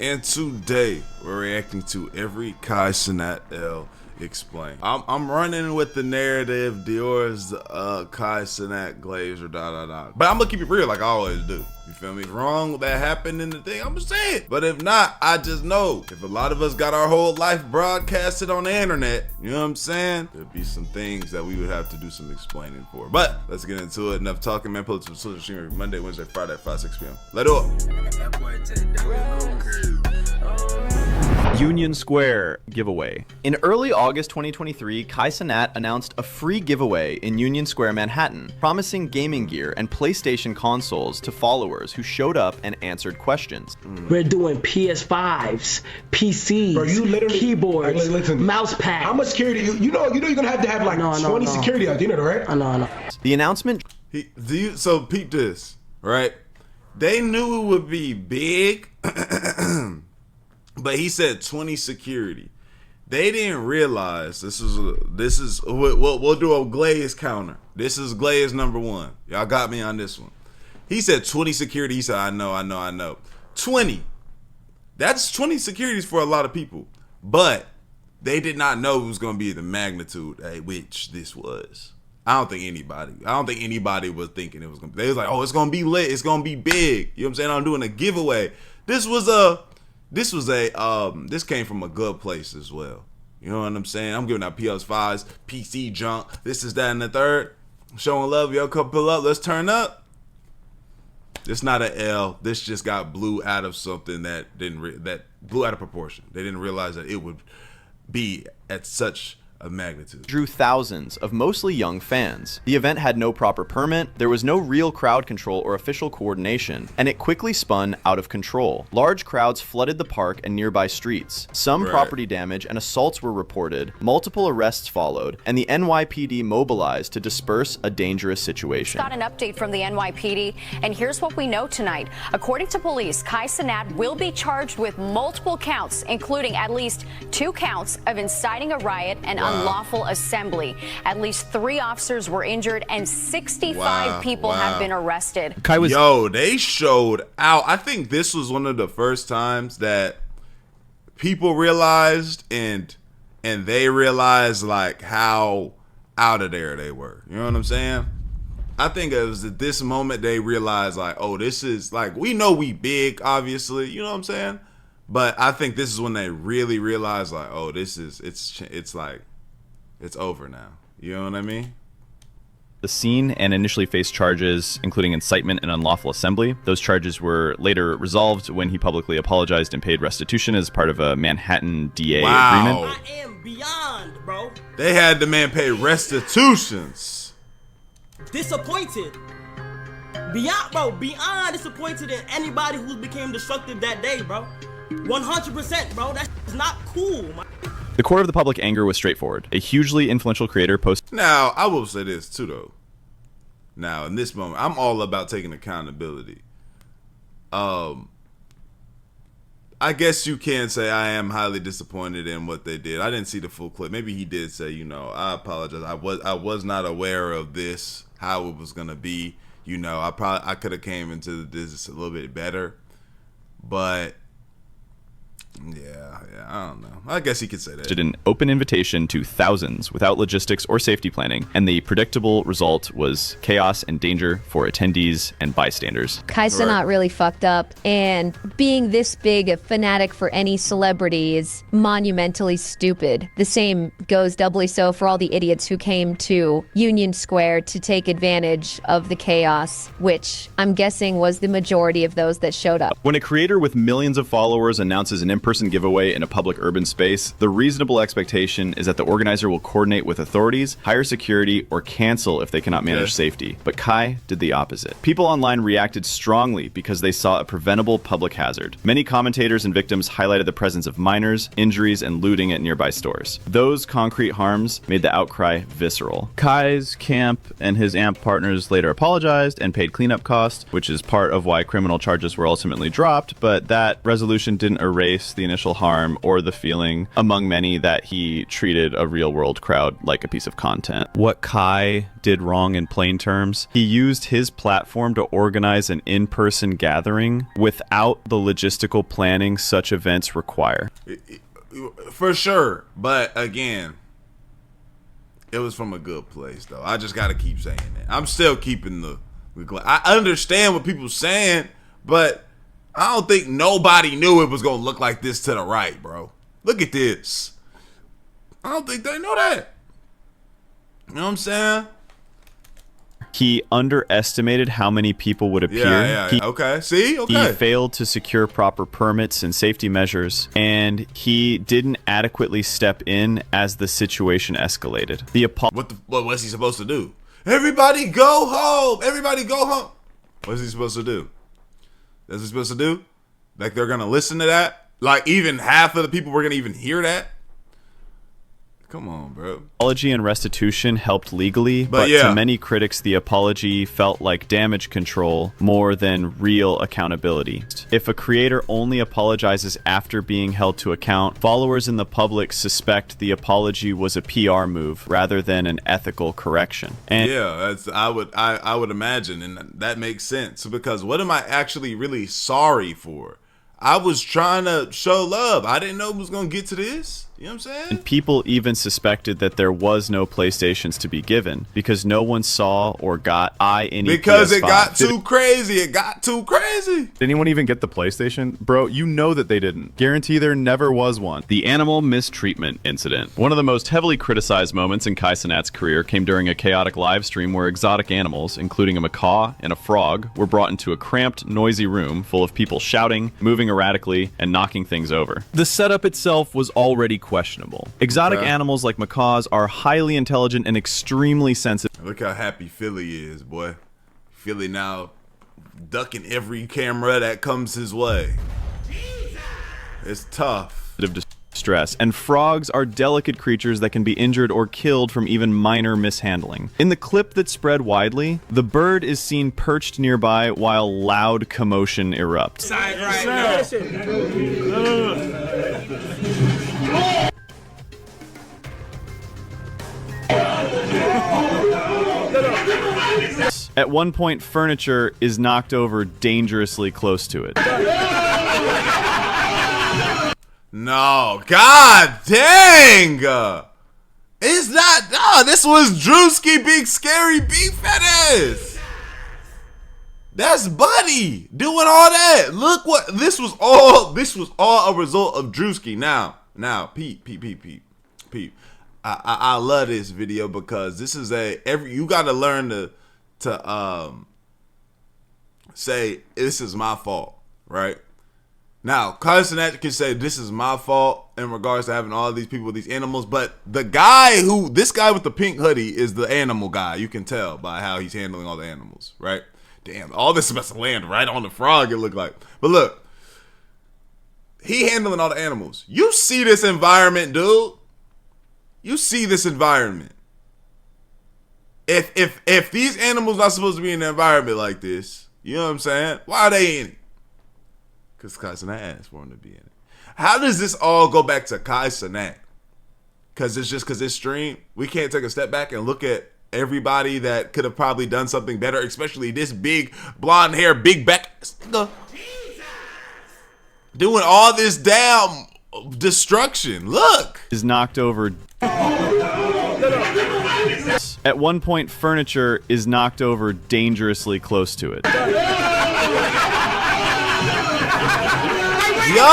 And today we're reacting to every Kai Cenat L explained. I'm running with the narrative Dior's Kai Cenat glaze or da. But I'm gonna keep it real like I always do. You feel me? If wrong that happened in the thing, I'm gonna say it. But if not, I just know if a lot of us got our whole life broadcasted on the internet, you know what I'm saying? There'd be some things that we would have to do some explaining for. But let's get into it. Enough talking, man. Pull up to the social stream every Monday, Wednesday, Friday at 5, 6 p.m. Let it up. Union Square giveaway. In early August 2023, Kai Cenat announced a free giveaway in Union Square, Manhattan, promising gaming gear and PlayStation consoles to followers who showed up and answered questions. We're doing PS5s, PCs, bro, you literally, keyboards, listen, mouse pads. How much security? You know you're gonna have like 20 security out there, right? I know. The announcement. So peep this, right? They knew it would be big. But he said 20 security. They didn't realize this is we'll do a glaze counter. This is glaze number 1. Y'all got me on this one. He said 20 security. He said, I know. 20. That's 20 securities for a lot of people. But they did not know it was going to be the magnitude at which this was. I don't think anybody was thinking it was going to be. They was like, oh, it's going to be lit. It's going to be big. You know what I'm saying? I'm doing a giveaway. This came from a good place as well. You know what I'm saying? I'm giving out PS5s, PC junk, this is that and the third. Showing love, y'all come pull up, let's turn up. It's not an L. This just got blew out of something that blew out of proportion. They didn't realize that it would be at such a magnitude. Drew thousands of mostly young fans. The event had no proper permit, there was no real crowd control or official coordination, and it quickly spun out of control. Large crowds flooded the park and nearby streets. Some property damage and assaults were reported, multiple arrests followed, and the NYPD mobilized to disperse a dangerous situation. Got an update from the NYPD, and here's what we know tonight. According to police, Kai Cenat will be charged with multiple counts, including at least 2 counts of inciting a riot and unlawful assembly. At least 3 officers were injured and 65 people have been arrested. They showed out. I think this was one of the first times that people realized and they realized like how out of there they were. You know what I'm saying? I think it was at this moment they realized like, oh, this is like, we know we big, obviously, you know what I'm saying? But I think this is when they really realized like, oh, it's like, it's over now. You know what I mean? The scene and initially faced charges, including incitement and unlawful assembly. Those charges were later resolved when he publicly apologized and paid restitution as part of a Manhattan DA agreement. I am beyond, bro. They had the man pay restitutions. Disappointed. Beyond disappointed in anybody who became destructive that day, bro. 100%, bro. That's not cool, man. The core of the public anger was straightforward. A hugely influential creator posted. Now, I will say this too, though. Now, in this moment, I'm all about taking accountability. I guess you can say I am highly disappointed in what they did. I didn't see the full clip. Maybe he did say, you know, I apologize. I was not aware of this, how it was gonna be. You know, I could have came into this a little bit better, but. Yeah, I don't know. I guess he could say that. Did an open invitation to thousands without logistics or safety planning, and the predictable result was chaos and danger for attendees and bystanders. Kai Cenat really fucked up, and being this big a fanatic for any celebrity is monumentally stupid. The same goes doubly so for all the idiots who came to Union Square to take advantage of the chaos, which I'm guessing was the majority of those that showed up. When a creator with millions of followers announces an in-person giveaway in a public urban space, the reasonable expectation is that the organizer will coordinate with authorities, hire security, or cancel if they cannot manage safety. But Kai did the opposite. People online reacted strongly because they saw a preventable public hazard. Many commentators and victims highlighted the presence of minors, injuries, and looting at nearby stores. Those concrete harms made the outcry visceral. Kai's camp and his AMP partners later apologized and paid cleanup costs, which is part of why criminal charges were ultimately dropped, but that resolution didn't erase the initial harm or the feeling feeling among many that he treated a real-world crowd like a piece of content. What Kai did wrong in plain terms, he used his platform to organize an in-person gathering without the logistical planning such events require. For sure, but again, it was from a good place, though. I just gotta keep saying that. I'm still keeping the I understand what people saying, but I don't think nobody knew it was gonna look like this to the right, bro. Look at this. I don't think they know that. You know what I'm saying? He underestimated how many people would appear. Yeah. Okay. See? Okay. He failed to secure proper permits and safety measures, and he didn't adequately step in as the situation escalated. What was he supposed to do? Everybody go home. Everybody go home. What's he supposed to do? That's what he's supposed to do? Like they're gonna listen to that? Like even half of the people were gonna even hear that? Come on, bro. Apology and restitution helped legally, but yeah, to many critics, the apology felt like damage control more than real accountability. If a creator only apologizes after being held to account, followers in the public suspect the apology was a PR move rather than an ethical correction. And yeah, I would imagine, and that makes sense, because what am I actually really sorry for? I was trying to show love. I didn't know it was going to get to this. You know what I'm saying? And people even suspected that there was no PlayStations to be given because no one saw or got any because PS5. It got too crazy. It got too crazy. Did anyone even get the PlayStation? Bro, you know that they didn't. Guarantee there never was one. The animal mistreatment incident. One of the most heavily criticized moments in Kai Cenat's career came during a chaotic live stream where exotic animals, including a macaw and a frog, were brought into a cramped, noisy room full of people shouting, moving erratically, and knocking things over. The setup itself was already questionable. Exotic animals like macaws are highly intelligent and extremely sensitive. Look how happy Philly is, boy. Philly now ducking every camera that comes his way. It's tough. Distress, and frogs are delicate creatures that can be injured or killed from even minor mishandling. In the clip that spread widely, the bird is seen perched nearby while loud commotion erupts. At one point, furniture is knocked over dangerously close to it. No, god dang! It's not. No, this was Drewski, big scary beef fetish. That's Buddy doing all that. Look what this was all. This was all a result of Drewski. Now, Pete. I love this video because this is you got to learn to say this is my fault, right? Now, Kai Cenat can say this is my fault in regards to having all these people with these animals, but this guy with the pink hoodie is the animal guy. You can tell by how he's handling all the animals, right? Damn, all this is about to land right on the frog, it looked like. But look, he handling all the animals. You see this environment, dude. You see this environment. If these animals not supposed to be in an environment like this, you know what I'm saying? Why are they in it? Because Kai Cenat asked for him to be in it. How does this all go back to Kai Cenat? Because it's stream. We can't take a step back and look at everybody that could have probably done something better, especially this big blonde hair, big back, doing all this damn destruction. Look, is knocked over. At one point, furniture is knocked over dangerously close to it. Yo,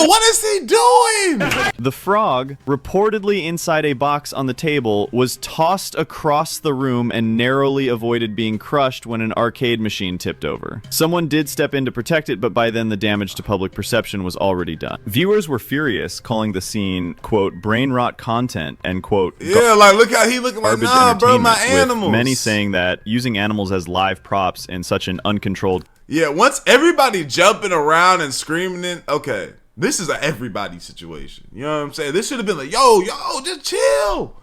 what is he doing? The frog, reportedly inside a box on the table, was tossed across the room and narrowly avoided being crushed when an arcade machine tipped over. Someone did step in to protect it, but by then the damage to public perception was already done. Viewers were furious, calling the scene, quote, brain rot content, and quote, yeah, like look how he looking like, nah, bro, my animals. With many saying that using animals as live props in such an uncontrolled. Yeah, once everybody jumping around and screaming, okay, this is an everybody situation. You know what I'm saying? This should have been like, yo, just chill,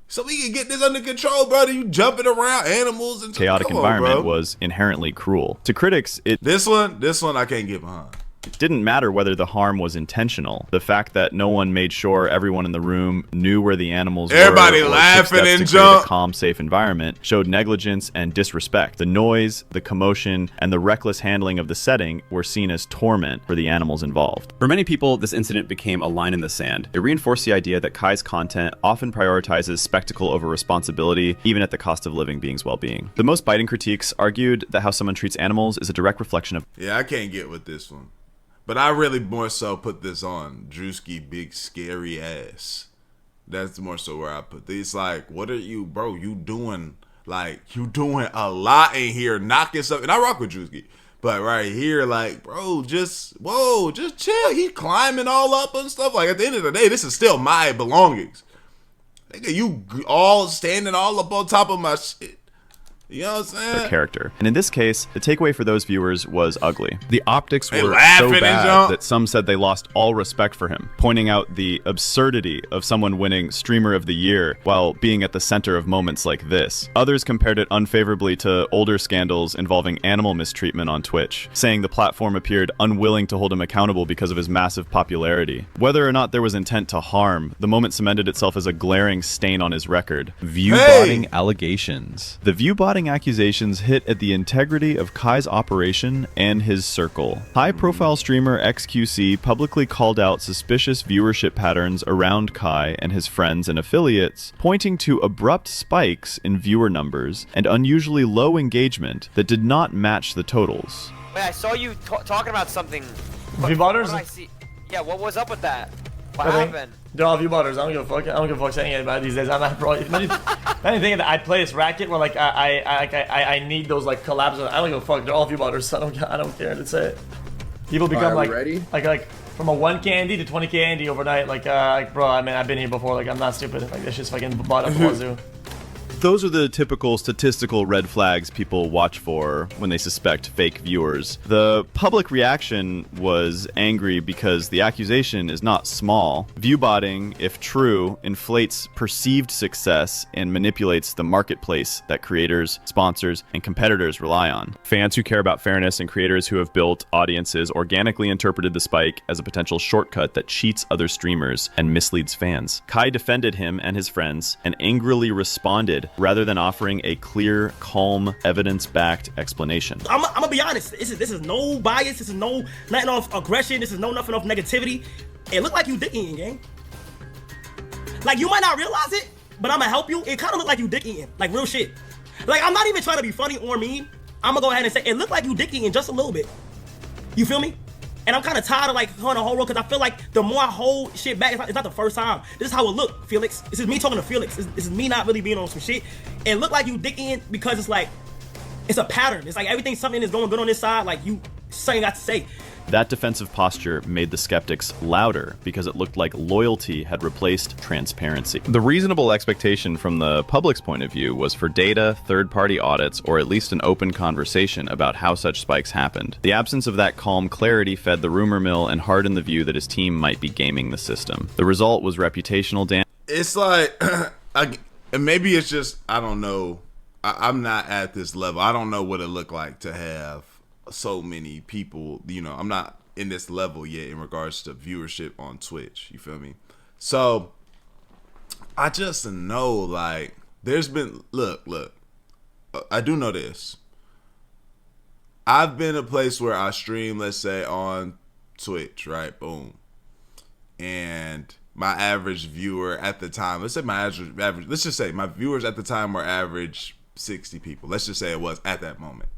so we can get this under control, brother. You jumping around animals and chaotic environment was inherently cruel. To critics, this one I can't get behind. It didn't matter whether the harm was intentional. The fact that no one made sure everyone in the room knew where the animals Everybody were, or laughing took steps and to create jump. a calm, safe environment showed negligence and disrespect. The noise, the commotion, and the reckless handling of the setting were seen as torment for the animals involved. For many people, this incident became a line in the sand. It reinforced the idea that Kai's content often prioritizes spectacle over responsibility, even at the cost of living beings' well-being. The most biting critiques argued that how someone treats animals is a direct reflection of... Yeah, I can't get with this one. But I really more so put this on Drewski big scary ass. That's more so where I put this. Like, what are you, bro? You doing a lot in here, knocking stuff. And I rock with Drewski. But right here, like, bro, just chill. He climbing all up and stuff. Like, at the end of the day, this is still my belongings. Nigga, you all standing all up on top of my shit. You know what I'm saying? The character. And in this case, the takeaway for those viewers was ugly. The optics were so laughing and bad jump. that some said they lost all respect for him, pointing out the absurdity of someone winning Streamer of the Year while being at the center of moments like this. Others compared it unfavorably to older scandals involving animal mistreatment on Twitch, saying the platform appeared unwilling to hold him accountable because of his massive popularity. Whether or not there was intent to harm, the moment cemented itself as a glaring stain on his record. Viewbotting allegations. The viewbotting accusations hit at the integrity of Kai's operation and his circle. High-profile streamer XQC publicly called out suspicious viewership patterns around Kai and his friends and affiliates, pointing to abrupt spikes in viewer numbers and unusually low engagement that did not match the totals. Wait, I saw you talking about something. Viewbotters? What did I see? Yeah, what was up with that? What happened? They're all viewbotters. I don't give a fuck. I don't give a fuck saying anybody these days. I'm not bro. Anything that I play this racket where like I need those like collabs. I don't give a fuck. They're all viewbotters. I don't care. That's it. People become like from a 1k Andy to 20k Andy overnight. Like bro, I mean I've been here before. Like I'm not stupid. Like this shit's fucking bought up wazoo. Those are the typical statistical red flags people watch for when they suspect fake viewers. The public reaction was angry because the accusation is not small. Viewbotting, if true, inflates perceived success and manipulates the marketplace that creators, sponsors, and competitors rely on. Fans who care about fairness and creators who have built audiences organically interpreted the spike as a potential shortcut that cheats other streamers and misleads fans. Kai defended him and his friends and angrily responded rather than offering a clear, calm, evidence-backed explanation. I'm gonna be honest. This is no bias. This is no nothing of aggression. This is nothing of negativity. It looked like you dick eating, gang. Like you might not realize it, but I'm gonna help you. It kind of looked like you dick eating, like real shit. Like I'm not even trying to be funny or mean. I'm gonna go ahead and say it looked like you dick eating just a little bit. You feel me? And I'm kind of tired of like going the whole road because I feel like the more I hold shit back, it's not the first time. This is how it looked, Felix. This is me talking to Felix. This is me not really being on some shit. It looked like you dicking because it's like, it's a pattern. It's like everything, something is going good on this side. Like you, something got to say. That defensive posture made the skeptics louder because it looked like loyalty had replaced transparency. The reasonable expectation from the public's point of view was for data, third-party audits, or at least an open conversation about how such spikes happened. The absence of that calm clarity fed the rumor mill and hardened the view that his team might be gaming the system. The result was reputational damage. It's like, and maybe it's just, I don't know. I'm not at this level. I don't know what it looked like to have so many people, you know, I'm not in this level yet in regards to viewership on Twitch, you feel me? So I just know, like, there's been, look, I do know this. I've been a place where I stream, let's say on Twitch, right? Boom. And my average viewer at the time, let's say my average, let's just say my viewers at the time were average 60 people. Let's just say it was at that moment.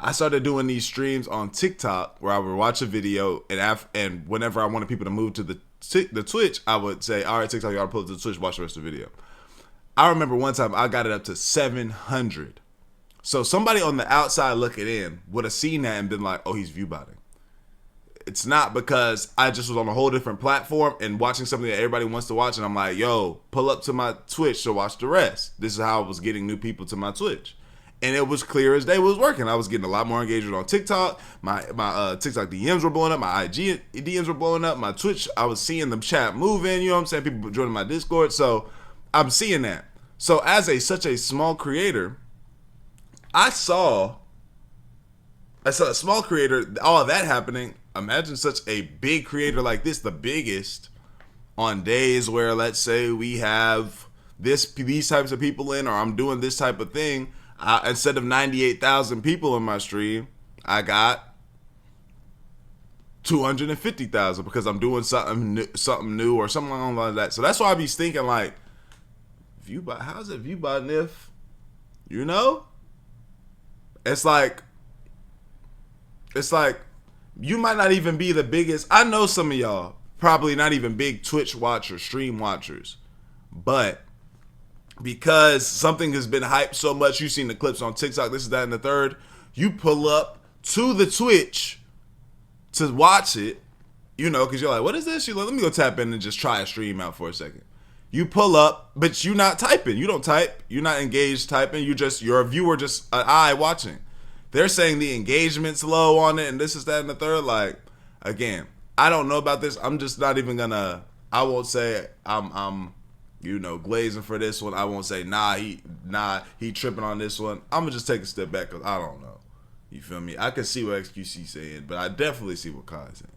I started doing these streams on TikTok where I would watch a video and whenever I wanted people to move to the Twitch, I would say, all right, TikTok, you gotta pull it to the Twitch, watch the rest of the video. I remember one time I got it up to 700. So somebody on the outside looking in would have seen that and been like, oh, he's viewbotting. It's not, because I just was on a whole different platform and watching something that everybody wants to watch, and I'm like, yo, pull up to my Twitch to watch the rest. This is how I was getting new people to my Twitch. And it was clear as day it was working. I was getting a lot more engagement on TikTok. My TikTok DMs were blowing up. My IG DMs were blowing up. My Twitch, I was seeing the chat moving. You know what I'm saying? People joining my Discord. So I'm seeing that. So as such a small creator, I saw a small creator, all of that happening, imagine such a big creator like this, the biggest, on days where, let's say, we have these types of people in, or I'm doing this type of thing. Instead of 98,000 people in my stream, I got 250,000 because I'm doing something new or something along like that. So that's why I be thinking like, Viewbot, how's it Viewbotting if, you know? It's like you might not even be the biggest. I know some of y'all probably not even big Twitch watchers, stream watchers, but because something has been hyped so much, you've seen the clips on TikTok, this is that and the third, you pull up to the Twitch to watch it, you know, because you're like, what is this? You're like, let me go tap in and just try a stream out for a second. You pull up, but you're not typing. You don't type. You're not engaged typing. You're a viewer, just an eye watching. They're saying the engagement's low on it, and this is that and the third. Like, again, I don't know about this. I'm just not even gonna. I won't say I'm you know, glazing for this one. I won't say he tripping on this one. I'm gonna just take a step back because I don't know. You feel me? I can see what XQC saying, but I definitely see what Kai's saying.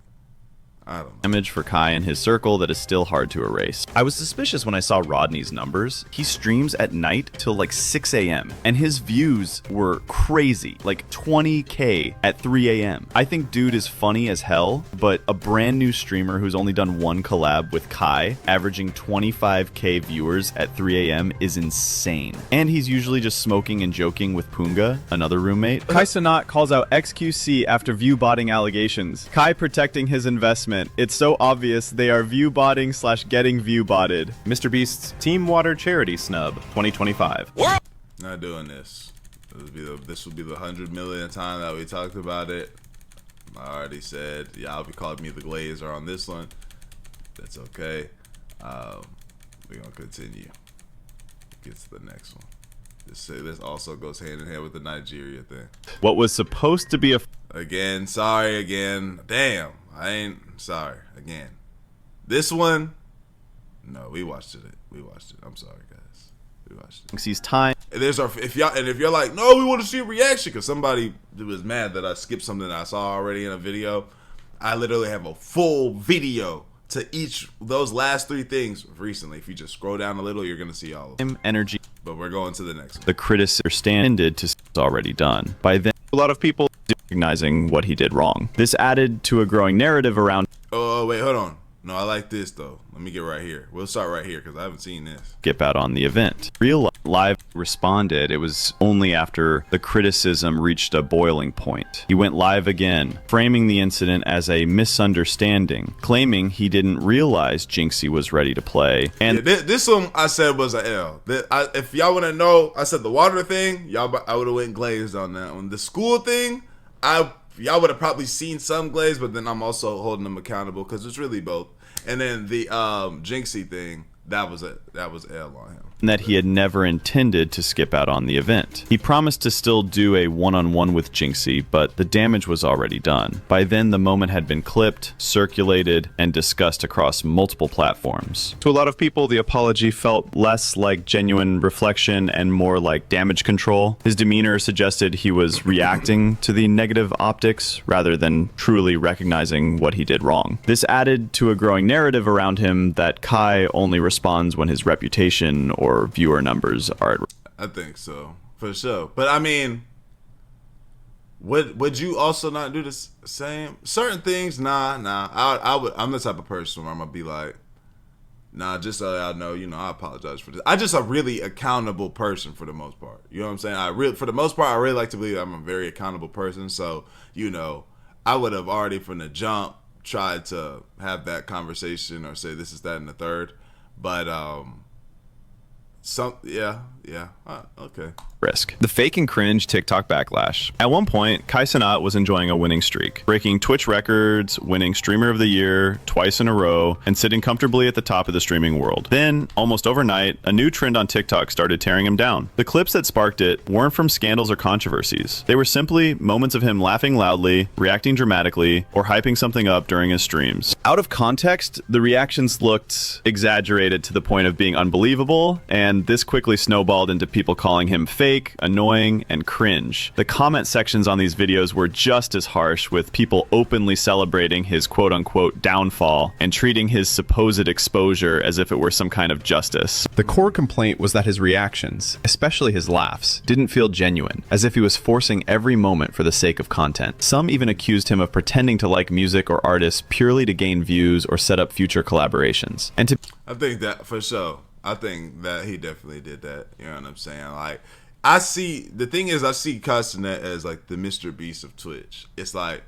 I don't know. Image for Kai and his circle that is still hard to erase. I was suspicious when I saw Rodney's numbers. He streams at night till like 6 a.m. and his views were crazy, like 20K at 3 a.m. I think dude is funny as hell, but a brand new streamer who's only done one collab with Kai, averaging 25K viewers at 3 a.m. is insane. And he's usually just smoking and joking with Punga, another roommate. Kai Cenat calls out XQC after Viewbotting allegations. Kai protecting his investment. It's so obvious they are Viewbotting / getting Viewbotted. Mr. Beast's Team Water charity snub 2025. Not doing this. This will be the 100 millionth time that we talked about it. I already said y'all be calling me the Glazer on this one. That's okay. We're gonna continue. Get to the next one. This also goes hand in hand with the Nigeria thing. What was supposed to be a again, sorry again. Damn, I ain't sorry again. This one, no, we watched it. I'm sorry, guys. We watched it. He's time. And if you're like, no, we want to see a reaction because somebody was mad that I skipped something that I saw already in a video. I literally have a full video to each those last three things recently. If you just scroll down a little, you're gonna see all of them. Energy. But we're going to the next one. The critics understood to already done. By then, a lot of people recognizing what he did wrong. This added to a growing narrative around. Oh wait, hold on. No, I like this though. Let me get right here. We'll start right here because I haven't seen this. Skip out on the event. Real Live responded. It was only after the criticism reached a boiling point. He went live again, framing the incident as a misunderstanding, claiming he didn't realize Jinxie was ready to play. And yeah, this one I said was an L. If y'all want to know, I said the water thing. I would have went glazed on that one. The school thing, y'all would have probably seen some glaze, but then I'm also holding them accountable because it's really both. And then the Jinxie thing, that was L on him. And that he had never intended to skip out on the event. He promised to still do a one-on-one with Jinxie, but the damage was already done. By then, the moment had been clipped, circulated, and discussed across multiple platforms. To a lot of people, the apology felt less like genuine reflection and more like damage control. His demeanor suggested he was reacting to the negative optics rather than truly recognizing what he did wrong. This added to a growing narrative around him that Kai only responds when his reputation or viewer numbers are at risk. I think so, for sure. But I mean, would you also not do the same? Certain things, nah. I would. I'm the type of person where I'm gonna be like, nah. Just so y'all know, I apologize for this. I just a really accountable person for the most part. You know what I'm saying? For the most part, I really like to believe I'm a very accountable person. So I would have already from the jump tried to have that conversation or say this is that and the third. But okay. Risk. The fake and cringe TikTok backlash. At one point, Kai Cenat was enjoying a winning streak, breaking Twitch records, winning Streamer of the Year twice in a row, and sitting comfortably at the top of the streaming world. Then, almost overnight, a new trend on TikTok started tearing him down. The clips that sparked it weren't from scandals or controversies. They were simply moments of him laughing loudly, reacting dramatically, or hyping something up during his streams. Out of context, the reactions looked exaggerated to the point of being unbelievable, and this quickly snowballed into people calling him fake fake, annoying, and cringe. The comment sections on these videos were just as harsh, with people openly celebrating his quote-unquote downfall and treating his supposed exposure as if it were some kind of justice. The core complaint was that his reactions, especially his laughs, didn't feel genuine, as if he was forcing every moment for the sake of content. Some even accused him of pretending to like music or artists purely to gain views or set up future collaborations. And to I think that for sure. I think that he definitely did that. You know what I'm saying? Like, I see Kai Cenat as like the Mr. Beast of Twitch. It's like,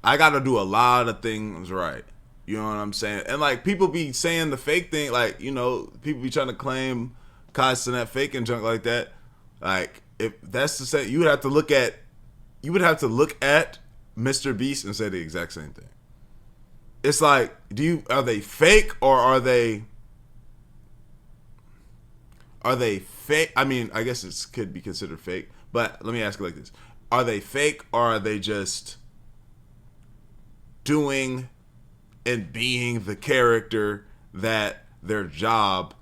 I gotta do a lot of things right. You know what I'm saying? And like, people be saying the fake thing, like, you know, people be trying to claim Kai Cenat fake and junk like that. Like, if that's the same, you would have to look at Mr. Beast and say the exact same thing. It's like, are they fake or are they fake? I mean, I guess it could be considered fake, but let me ask you like this. Are they fake or are they just doing and being the character that their job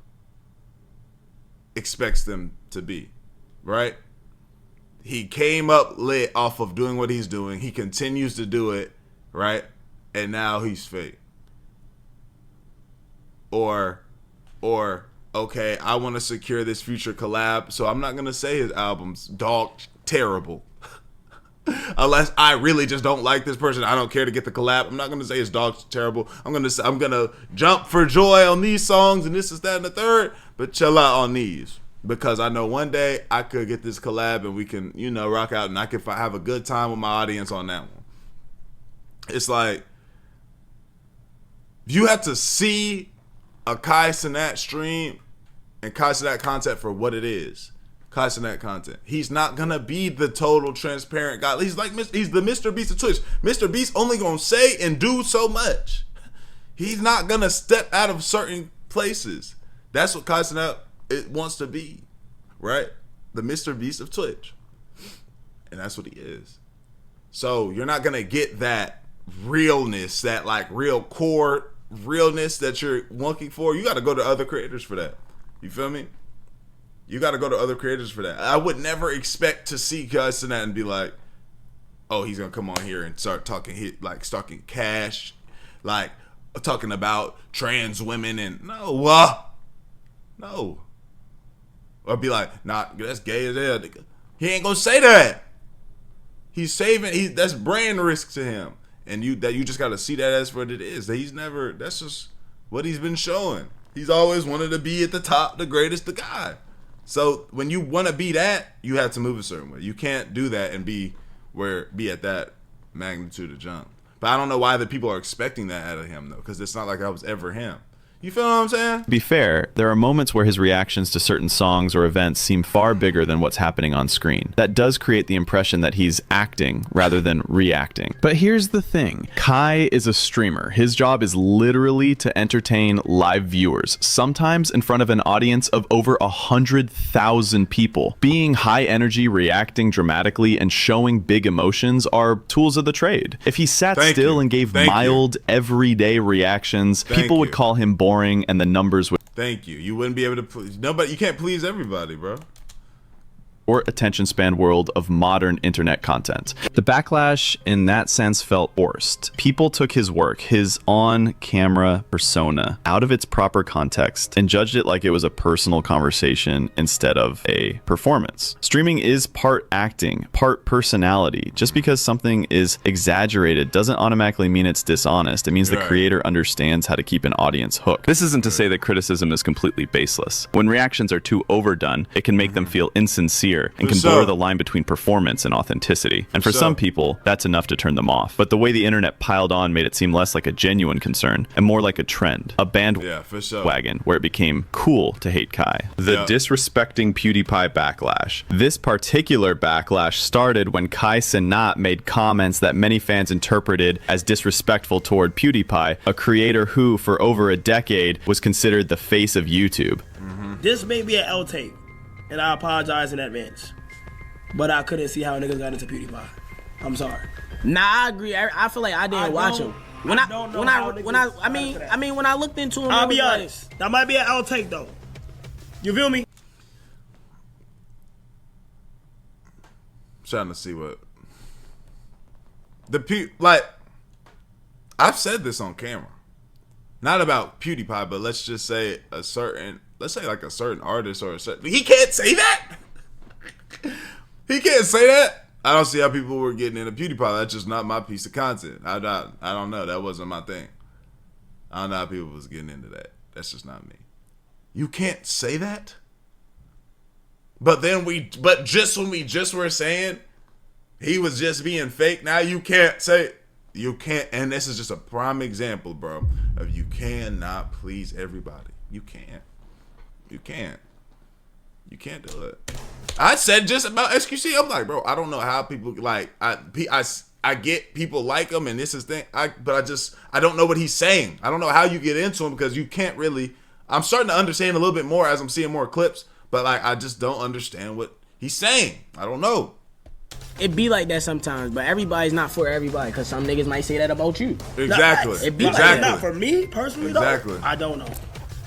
expects them to be, right? He came up lit off of doing what he's doing. He continues to do it, right? And now he's fake. Or okay, I want to secure this future collab, so I'm not going to say his album's dog terrible. Unless I really just don't like this person, I don't care to get the collab. I'm not going to say his dog's terrible. I'm going to jump for joy on these songs and this is that and the third, but chill out on these. Because I know one day I could get this collab and we can, you know, rock out and I could have a good time with my audience on that one. It's like, you have to see a Kai Cenat stream and Kai Cenat content for what it is. Kai Cenat content. He's not gonna be the total transparent guy. He's the Mr. Beast of Twitch. Mr. Beast only gonna say and do so much. He's not gonna step out of certain places. That's what Kai Cenat wants to be, right? The Mr. Beast of Twitch. And that's what he is. So you're not gonna get that realness, that like real core realness that you're looking for. You got to go to other creators for that. You feel me? You got to go to other creators for that. I would never expect to see Kai Cenat and be like, oh, he's gonna come on here and start talking talking cash, like talking about trans women and no. Or be like, nah, that's gay as hell, nigga. He ain't gonna say that. He's saving. That's brand risk to him. And you just got to see that as what it is. That's just what he's been showing. He's always wanted to be at the top, the greatest, the guy. So when you want to be that, you have to move a certain way. You can't do that and be at that magnitude of jump. But I don't know why the people are expecting that out of him though, because it's not like I was ever him. You feel what I'm saying? To be fair, there are moments where his reactions to certain songs or events seem far bigger than what's happening on screen. That does create the impression that he's acting rather than reacting. But here's the thing. Kai is a streamer. His job is literally to entertain live viewers, sometimes in front of an audience of over 100,000 people. Being high energy, reacting dramatically, and showing big emotions are tools of the trade. If he sat still and gave mild, everyday reactions, people would call him boring and the numbers would... Thank you. You wouldn't be able to please... Nobody, you can't please everybody, bro. Or attention span world of modern internet content. The backlash in that sense felt forced. People took his work, his on-camera persona, out of its proper context and judged it like it was a personal conversation instead of a performance. Streaming is part acting, part personality. Just because something is exaggerated doesn't automatically mean it's dishonest. It means the creator understands how to keep an audience hooked. This isn't to say that criticism is completely baseless. When reactions are too overdone, it can make them feel insincere and can blur the line between performance and authenticity. And for some people, that's enough to turn them off. But the way the internet piled on made it seem less like a genuine concern and more like a trend, a bandwagon where it became cool to hate Kai. The disrespecting PewDiePie backlash. This particular backlash started when Kai Cenat made comments that many fans interpreted as disrespectful toward PewDiePie, a creator who, for over a decade, was considered the face of YouTube. This may be an L tape, and I apologize in advance, but I couldn't see how niggas got into PewDiePie. I'm sorry. Nah, I agree. I feel like I didn't watch him. When I looked into him, I'll be honest. That might be an L take though. You feel me? trying to see what like. I've said this on camera, not about PewDiePie, but let's just say let's say like a certain artist or a certain. He can't say that. He can't say that. I don't see how people were getting into PewDiePie. That's just not my piece of content. I don't know. That wasn't my thing. I don't know how people was getting into that. That's just not me. You can't say that. But just when we just were saying he was just being fake, now you can't say, you can't, and this is just a prime example, bro, of you cannot please everybody. You can't. You can't do it. I said just about SQC, I'm like, bro, I don't know how people, like, I get people like him and this is thing, but I don't know what he's saying. I don't know how you get into him because you can't really, I'm starting to understand a little bit more as I'm seeing more clips, but like, I just don't understand what he's saying. I don't know. It be like that sometimes, but everybody's not for everybody because some niggas might say that about you. Exactly. It be exactly. like that. For me, personally, though, I don't know.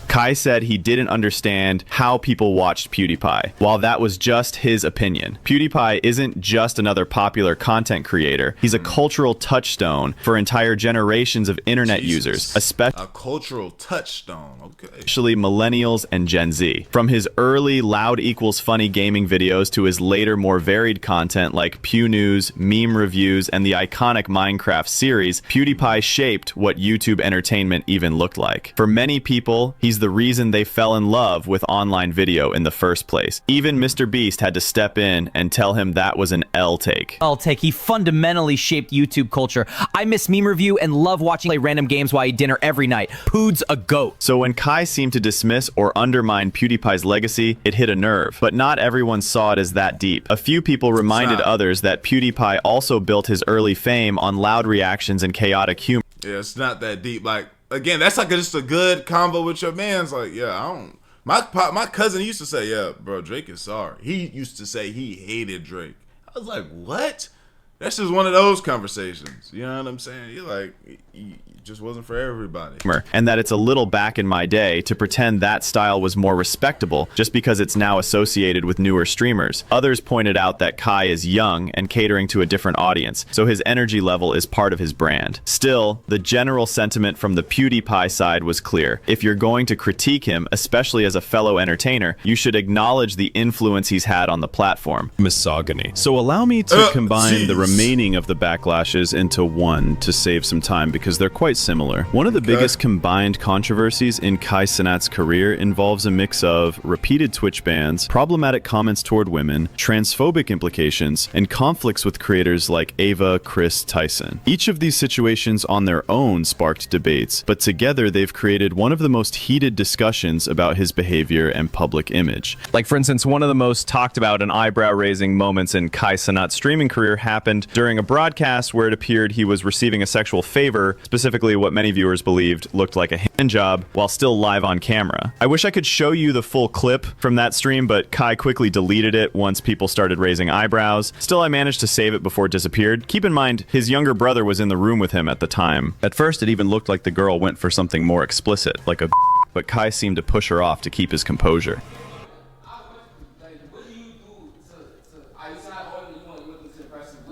Kai said he didn't understand how people watched PewDiePie, while that was just his opinion. PewDiePie isn't just another popular content creator. He's a cultural touchstone for entire generations of internet users, especially a cultural touchstone, okay. Especially millennials and Gen Z. From his early loud equals funny gaming videos to his later more varied content like Pew News, meme reviews, and the iconic Minecraft series, PewDiePie shaped what YouTube entertainment even looked like. For many people, he's the reason they fell in love with online video in the first place. Even Mr. Beast had to step in and tell him that was an L take. He fundamentally shaped YouTube culture. I miss meme review and love watching play random games while I eat dinner every night. Pood's a goat. So when Kai seemed to dismiss or undermine PewDiePie's legacy, it hit a nerve. But not everyone saw it as that deep. A few people reminded others that PewDiePie also built his early fame on loud reactions and chaotic humor. Yeah, it's not that deep. Like, again, that's like just a good combo with your man's. Like, yeah, I don't. My cousin used to say, yeah, bro, Drake is sorry. He used to say he hated Drake. I was like, what? That's just one of those conversations. You know what I'm saying? You're like, it just wasn't for everybody. And that it's a little back in my day to pretend that style was more respectable just because it's now associated with newer streamers. Others pointed out that Kai is young and catering to a different audience, so his energy level is part of his brand. Still, the general sentiment from the PewDiePie side was clear. If you're going to critique him, especially as a fellow entertainer, you should acknowledge the influence he's had on the platform. Misogyny. So allow me to combine the remaining of the backlashes into one to save some time because they're quite similar. One of the biggest combined controversies in Kai Cenat's career involves a mix of repeated Twitch bans, problematic comments toward women, transphobic implications, and conflicts with creators like Ava, Chris, Tyson. Each of these situations on their own sparked debates, but together they've created one of the most heated discussions about his behavior and public image. Like, for instance, one of the most talked about and eyebrow-raising moments in Kai Cenat's streaming career happened during a broadcast where it appeared he was receiving a sexual favor, specifically what many viewers believed looked like a hand job, while still live on camera. I wish I could show you the full clip from that stream, but Kai quickly deleted it once people started raising eyebrows. Still, I managed to save it before it disappeared. Keep in mind, his younger brother was in the room with him at the time. At first, it even looked like the girl went for something more explicit, like a but Kai seemed to push her off to keep his composure.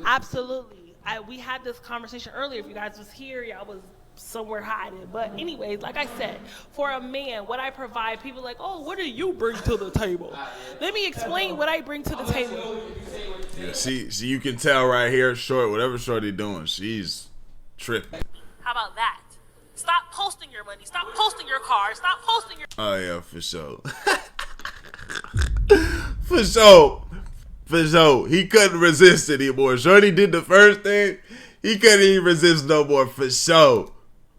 Absolutely. We had this conversation earlier. If you guys was here, y'all was somewhere hiding. But anyways, like I said, for a man, what I provide, people like, oh, what do you bring to the table? Let me explain what I bring to the table. Yeah, see, you can tell right here, Short, whatever Shorty doing, she's tripping. How about that? Stop posting your money. Stop posting your car. Stop posting your... Oh, yeah, for sure. For sure. For sure. He couldn't resist anymore. Shorty did the first thing. He couldn't even resist no more, for sure.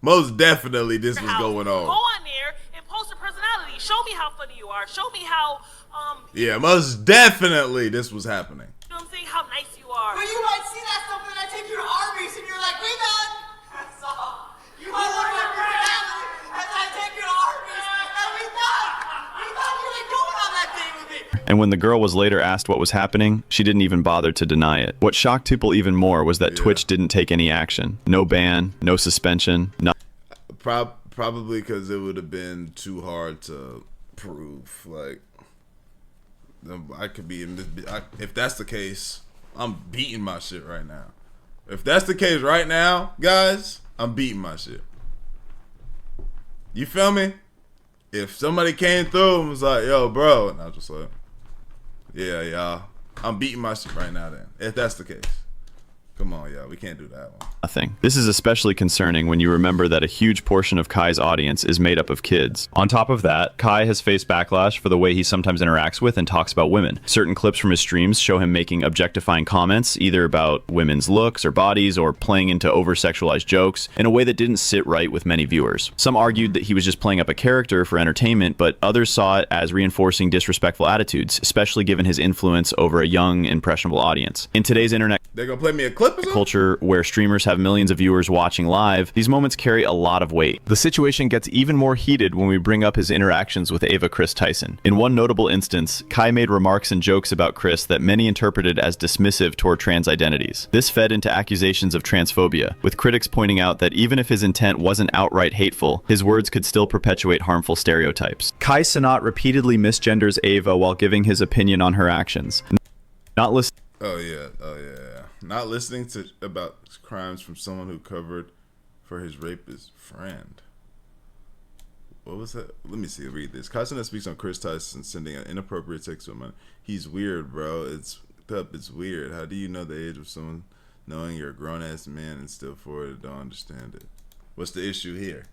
Most definitely this was going on. Go on there and post your personality. Show me how funny you are. Show me how, yeah, most definitely this was happening. You know what I'm saying? How nice you are. But you might see that stuff and I take you to Arby's and you're like, we done. That's all. You might want my personality as I take you to Arby's and we done. We thought you were going on that date with me. And when the girl was later asked what was happening, she didn't even bother to deny it. What shocked people even more was that Twitch didn't take any action. No ban, no suspension, no... Probably because it would have been too hard to prove. Like, I could be in this... if that's the case, I'm beating my shit right now. If that's the case right now, guys, I'm beating my shit. You feel me? If somebody came through and was like, yo, bro, and I was just like, yeah, y'all, I'm beating my shit right now then. If that's the case. Come on, y'all. We can't do that one. Nothing. This is especially concerning when you remember that a huge portion of Kai's audience is made up of kids. On top of that, Kai has faced backlash for the way he sometimes interacts with and talks about women. Certain clips from his streams show him making objectifying comments, either about women's looks or bodies, or playing into over-sexualized jokes in a way that didn't sit right with many viewers. Some argued that he was just playing up a character for entertainment, but others saw it as reinforcing disrespectful attitudes, especially given his influence over a young, impressionable audience. In today's internet They're gonna play me a clip or something? Culture where streamers have millions of viewers watching live, these moments carry a lot of weight. The situation gets even more heated when we bring up his interactions with Ava Chris Tyson. In one notable instance, Kai made remarks and jokes about Chris that many interpreted as dismissive toward trans identities. This fed into accusations of transphobia, with critics pointing out that even if his intent wasn't outright hateful, his words could still perpetuate harmful stereotypes. Kai Cenat repeatedly misgenders Ava while giving his opinion on her actions. Not listening. Oh yeah. Not listening to about crimes from someone who covered for his rapist friend. What was that? Let me see. Read this. Kai Cenat speaks on Chris Tyson sending an inappropriate text to him. He's weird, bro. It's weird. How do you know the age of someone knowing you're a grown ass man and still for it? Don't understand it. What's the issue here?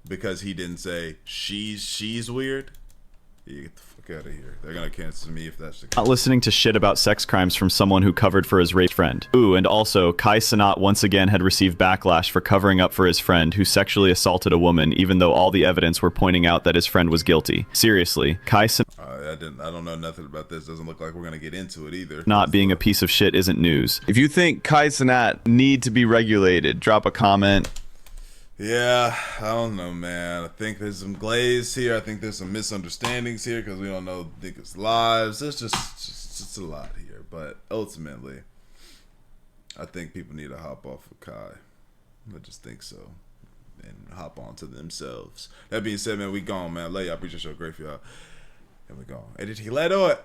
Because he didn't say she's weird. Yeah, get the fuck out of here. They're gonna cancel me if that's the case. Not listening to shit about sex crimes from someone who covered for his raped friend. Ooh, and also, Kai Cenat once again had received backlash for covering up for his friend who sexually assaulted a woman, even though all the evidence were pointing out that his friend was guilty. Seriously, Kai Cenat I don't know nothing about this. Doesn't look like we're gonna get into it either. not being a piece of shit isn't news. If you think Kai Cenat need to be regulated, drop a comment. Yeah, I don't know, man. I think there's some glaze here. I think there's some misunderstandings here because we don't know niggas' lives. It's just a lot here. But ultimately, I think people need to hop off of Kai. I just think so. And hop on to themselves. That being said, man, we gone, man. Love y'all. Appreciate your great for y'all. And we gone. Edit, let do it.